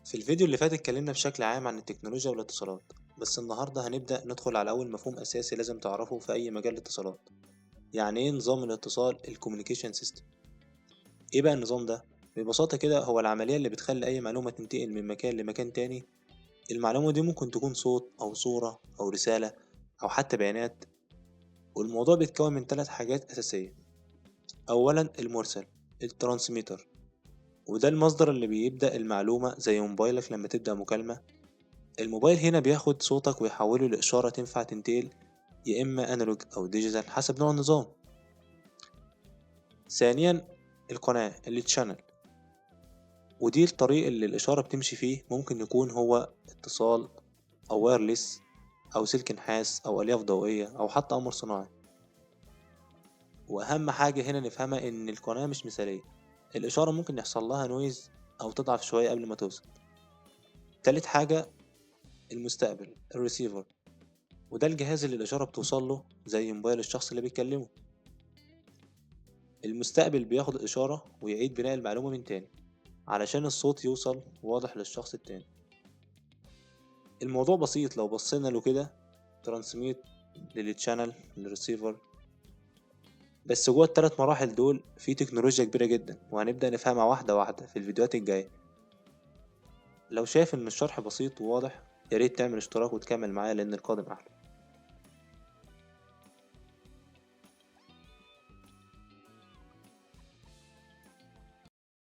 في الفيديو اللي فات اتكلمنا بشكل عام عن التكنولوجيا والاتصالات. بس النهاردة هنبدأ ندخل على أول مفهوم أساسي لازم تعرفه في أي مجال اتصالات. يعني إيه نظام الاتصال الكوميونيكيشن سيستم؟ إيه بقى النظام ده؟ ببساطة كده هو العملية اللي بتخلي أي معلومة تنتقل من مكان لمكان تاني. المعلومة دي ممكن تكون صوت أو صورة أو رسالة أو حتى بيانات. والموضوع بيتكون من 3 حاجات أساسية. أولا المرسل، الترانسميتر، وده المصدر اللي بيبدأ المعلومة زي موبايلك لما تبدأ مكالمة. الموبايل هنا بياخد صوتك ويحوله لإشارة تنفع تنتقل، يا إما أنالوج أو ديجيتال حسب نوع النظام. ثانيا القناة اللي تشانل، ودي الطريق اللي الإشارة بتمشي فيه، ممكن يكون هو اتصال أو وايرلس أو سلك نحاس أو ألياف ضوئية أو حتى قمر صناعي. وأهم حاجة هنا نفهمها إن القناة مش مثالية، الإشارة ممكن يحصل لها نويز أو تضعف شوية قبل ما توصل. تالت حاجة المستقبل الريسيفر، وده الجهاز اللي الإشارة بتوصل له زي موبايل الشخص اللي بيتكلمه. المستقبل بياخد الإشارة ويعيد بناء المعلومة من تاني علشان الصوت يوصل واضح للشخص التاني. الموضوع بسيط لو بصينا له كده، ترانسميت للتشانل للريسيفر. بس جوه ال3 مراحل دول في تكنولوجيا كبيرة جدا، وهنبدأ نفهمها واحدة واحدة في الفيديوهات الجاية. لو شايف إن الشرح بسيط وواضح، ياريت تعمل اشتراك وتكمل معايا لأن القادم أحلى.